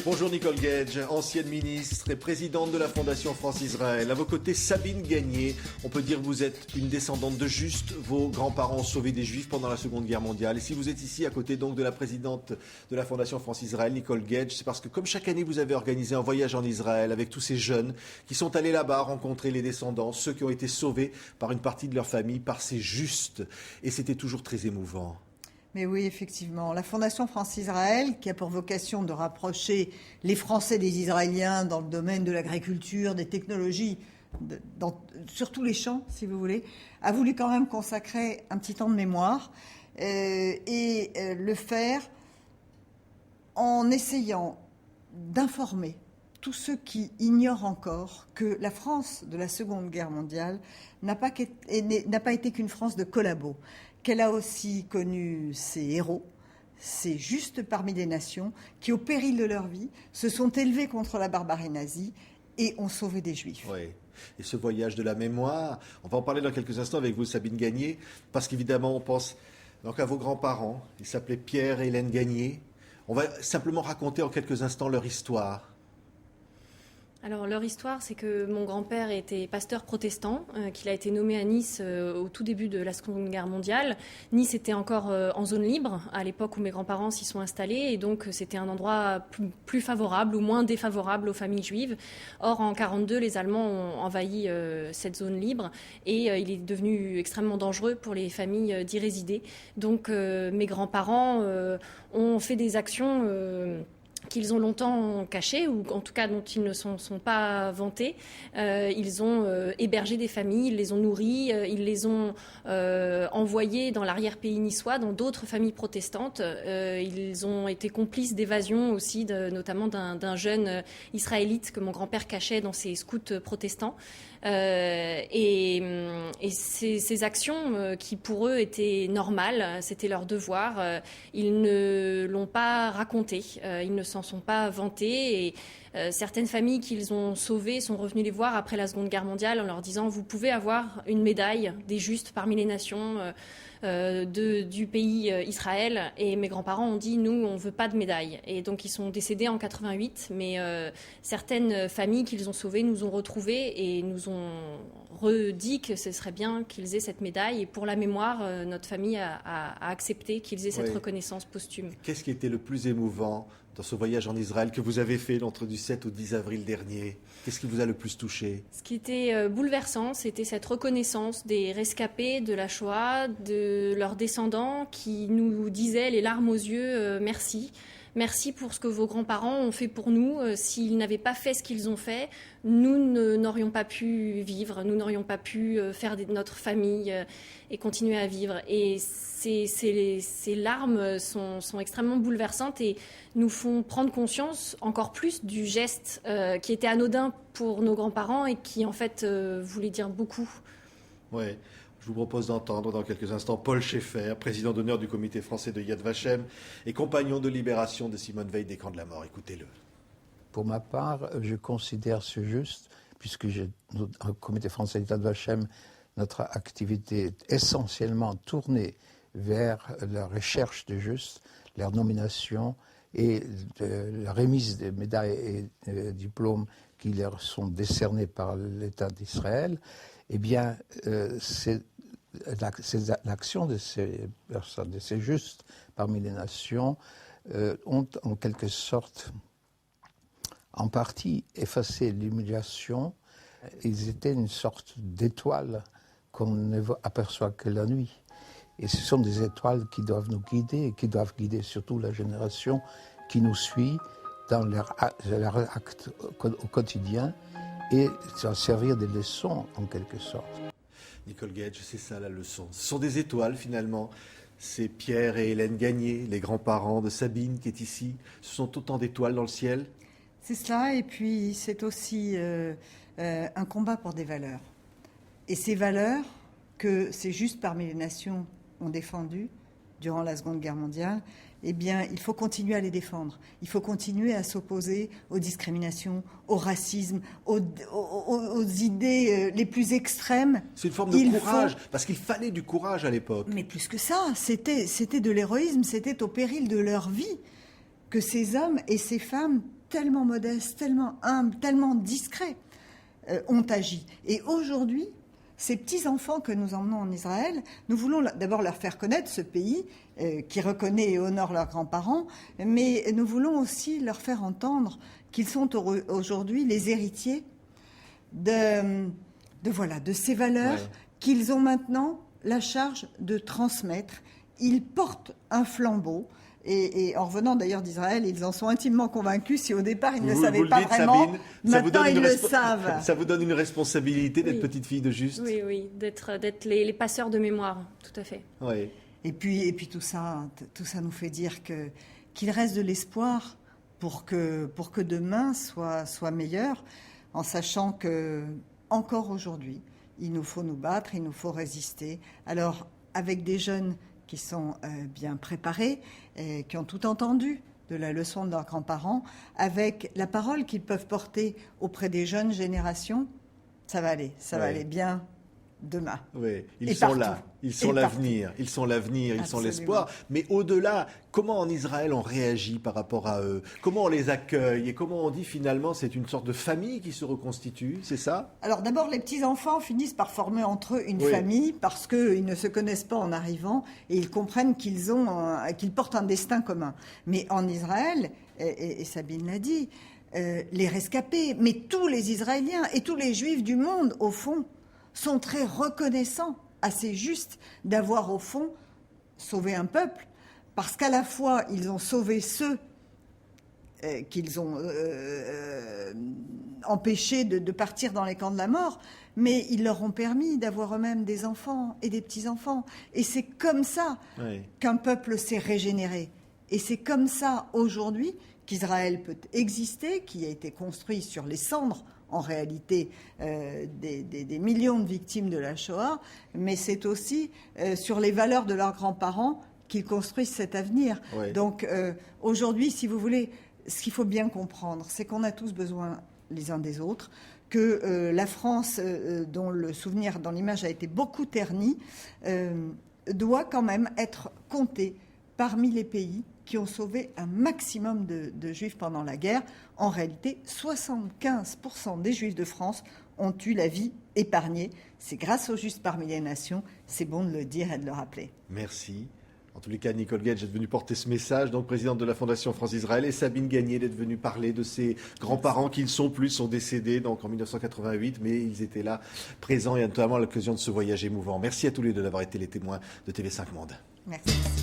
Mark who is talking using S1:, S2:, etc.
S1: Bonjour Nicole Gage, ancienne ministre et présidente de la Fondation France-Israël. À vos côtés, Sabine Gagné. On peut dire que vous êtes une descendante de Juste. Vos grands-parents ont sauvé des Juifs pendant la Seconde Guerre mondiale. Et si vous êtes ici à côté donc de la présidente de la Fondation France-Israël, Nicole Gage, c'est parce que comme chaque année, vous avez organisé un voyage en Israël avec tous ces jeunes qui sont allés là-bas rencontrer les descendants, ceux qui ont été sauvés par une partie de leur famille, par ces Justes. Et c'était toujours très émouvant.
S2: Mais oui, effectivement. La Fondation France-Israël, qui a pour vocation de rapprocher les Français des Israéliens dans le domaine de l'agriculture, des technologies, sur tous les champs, si vous voulez, a voulu quand même consacrer un petit temps de mémoire et le faire en essayant d'informer tous ceux qui ignorent encore que la France de la Seconde Guerre mondiale n'a pas été qu'une France de collabos, qu'elle a aussi connu ses héros, ses Justes parmi les nations, qui, au péril de leur vie, se sont élevés contre la barbarie nazie et ont sauvé des Juifs.
S1: Oui. Et ce voyage de la mémoire, on va en parler dans quelques instants avec vous, Sabine Gagné, parce qu'évidemment, on pense donc à vos grands-parents. Ils s'appelaient Pierre et Hélène Gagné. On va simplement raconter en quelques instants leur histoire.
S3: Alors leur histoire, c'est que mon grand-père était pasteur protestant, qu'il a été nommé à Nice au tout début de la Seconde Guerre mondiale. Nice était encore en zone libre à l'époque où mes grands-parents s'y sont installés et donc c'était un endroit plus favorable ou moins défavorable aux familles juives. Or en 1942, les Allemands ont envahi cette zone libre et il est devenu extrêmement dangereux pour les familles d'y résider. Donc mes grands-parents ont fait des actions qu'ils ont longtemps cachés, ou en tout cas dont ils ne sont pas vantés. Ils ont hébergé des familles, ils les ont nourries, ils les ont envoyés dans l'arrière-pays niçois, dans d'autres familles protestantes. Ils ont été complices d'évasion aussi, notamment d'un jeune israélite que mon grand-père cachait dans ses scouts protestants. Et ces actions qui pour eux étaient normales, c'était leur devoir, ils ne l'ont pas raconté, ils ne s'en sont pas vantés et certaines familles qu'ils ont sauvées sont revenues les voir après la Seconde Guerre mondiale en leur disant vous pouvez avoir une médaille des Justes parmi les nations du pays Israël. Et mes grands-parents ont dit nous on veut pas de médaille. Et donc ils sont décédés en 88, mais certaines familles qu'ils ont sauvées nous ont retrouvés et nous ont redit que ce serait bien qu'ils aient cette médaille. Et pour la mémoire, notre famille a accepté qu'ils aient cette reconnaissance posthume.
S1: Qu'est-ce qui était le plus émouvant dans ce voyage en Israël que vous avez fait entre du 7 au 10 avril dernier? Qu'est-ce qui vous a le plus touché?
S3: Ce qui était bouleversant, c'était cette reconnaissance des rescapés de la Shoah, de leurs descendants qui nous disaient les larmes aux yeux merci. Merci pour ce que vos grands-parents ont fait pour nous. S'ils n'avaient pas fait ce qu'ils ont fait, nous n'aurions pas pu vivre, nous n'aurions pas pu faire notre famille et continuer à vivre. Et ces larmes sont extrêmement bouleversantes et nous font prendre conscience encore plus du geste qui était anodin pour nos grands-parents et qui en fait voulait dire beaucoup.
S1: Oui. Je vous propose d'entendre dans quelques instants Paul Schaeffer, président d'honneur du comité français de Yad Vashem et compagnon de libération de Simone Veil des camps de la mort. Écoutez-le.
S4: Pour ma part, je considère ce juste, puisque au comité français de Yad Vashem, notre activité est essentiellement tournée vers la recherche de justes, leur nomination et la remise des médailles et diplômes qui leur sont décernés par l'État d'Israël. Eh bien, l'action de ces personnes, de ces justes parmi les nations, ont en quelque sorte, en partie, effacé l'humiliation. Ils étaient une sorte d'étoile qu'on n'aperçoit que la nuit. Et ce sont des étoiles qui doivent nous guider et qui doivent guider surtout la génération qui nous suit dans leur acte au quotidien et servir des leçons en quelque sorte.
S1: Nicole Gage, c'est ça la leçon. Ce sont des étoiles finalement. C'est Pierre et Hélène Gagné, les grands-parents de Sabine qui est ici. Ce sont autant d'étoiles dans le ciel.
S2: C'est cela, et puis c'est aussi un combat pour des valeurs. Et ces valeurs que ces Justes parmi les nations ont défendues durant la Seconde Guerre mondiale, eh bien, il faut continuer à les défendre. Il faut continuer à s'opposer aux discriminations, au racisme, aux idées les plus extrêmes.
S1: C'est une forme de courage, parce qu'il fallait du courage à l'époque.
S2: Mais plus que ça, c'était de l'héroïsme, c'était au péril de leur vie que ces hommes et ces femmes tellement modestes, tellement humbles, tellement discrets ont agi. Et aujourd'hui, ces petits-enfants que nous emmenons en Israël, nous voulons d'abord leur faire connaître ce pays qui reconnaît et honore leurs grands-parents, mais nous voulons aussi leur faire entendre qu'ils sont aujourd'hui les héritiers de ces valeurs qu'ils ont maintenant la charge de transmettre. Ils portent un flambeau. Et en revenant d'ailleurs d'Israël, ils en sont intimement convaincus. Si au départ ils ne savaient pas vraiment,
S1: Sabine,
S2: maintenant ils le savent.
S1: Ça vous donne une responsabilité d'être
S3: Oui.
S1: petite fille de Juste.
S3: Oui, d'être les passeurs de mémoire, tout à fait.
S1: Oui.
S2: Et puis tout ça nous fait dire qu'il reste de l'espoir pour que demain soit meilleur, en sachant que encore aujourd'hui, il nous faut nous battre, il nous faut résister. Alors avec des jeunes qui sont bien préparés, qui ont tout entendu de la leçon de leurs grands-parents, avec la parole qu'ils peuvent porter auprès des jeunes générations, ça va aller bien demain.
S1: Oui, ils
S2: Et
S1: sont
S2: partout.
S1: là, ils sont
S2: Et
S1: l'avenir, ils sont l'avenir, ils sont
S2: Absolument.
S1: l'espoir. Mais au-delà, comment en Israël on réagit par rapport à eux? Comment on les accueille? Et comment on dit finalement c'est une sorte de famille qui se reconstitue, c'est ça?
S2: Alors d'abord, les petits-enfants finissent par former entre eux une
S1: Oui.
S2: famille parce qu'ils ne se connaissent pas en arrivant et ils comprennent qu'ils portent un destin commun. Mais en Israël, et Sabine l'a dit, les rescapés, mais tous les Israéliens et tous les Juifs du monde, au fond, sont très reconnaissants, assez justes, d'avoir, au fond, sauvé un peuple, parce qu'à la fois, ils ont sauvé ceux qu'ils ont empêchés de partir dans les camps de la mort, mais ils leur ont permis d'avoir eux-mêmes des enfants et des petits-enfants. Et c'est comme ça qu'un peuple s'est régénéré. Et c'est comme ça, aujourd'hui, qu'Israël peut exister, qui a été construit sur les cendres, en réalité, des millions de victimes de la Shoah, mais c'est aussi sur les valeurs de leurs grands-parents qu'ils construisent cet avenir.
S1: Oui.
S2: Donc aujourd'hui, si vous voulez, ce qu'il faut bien comprendre, c'est qu'on a tous besoin les uns des autres, que la France, dont le souvenir dans l'image a été beaucoup terni, doit quand même être comptée parmi les pays qui ont sauvé un maximum de Juifs pendant la guerre. En réalité, 75% des Juifs de France ont eu la vie épargnée. C'est grâce aux Justes parmi les nations. C'est bon de le dire et de le rappeler.
S1: Merci. En tous les cas, Nicole Gage est venue porter ce message, donc présidente de la Fondation France-Israël, et Sabine Gagné est venue parler de ses grands-parents qui ne sont plus, sont décédés donc en 1988, mais ils étaient là, présents, et notamment à l'occasion de ce voyage émouvant. Merci à tous les deux d'avoir été les témoins de TV5 Monde.
S2: Merci.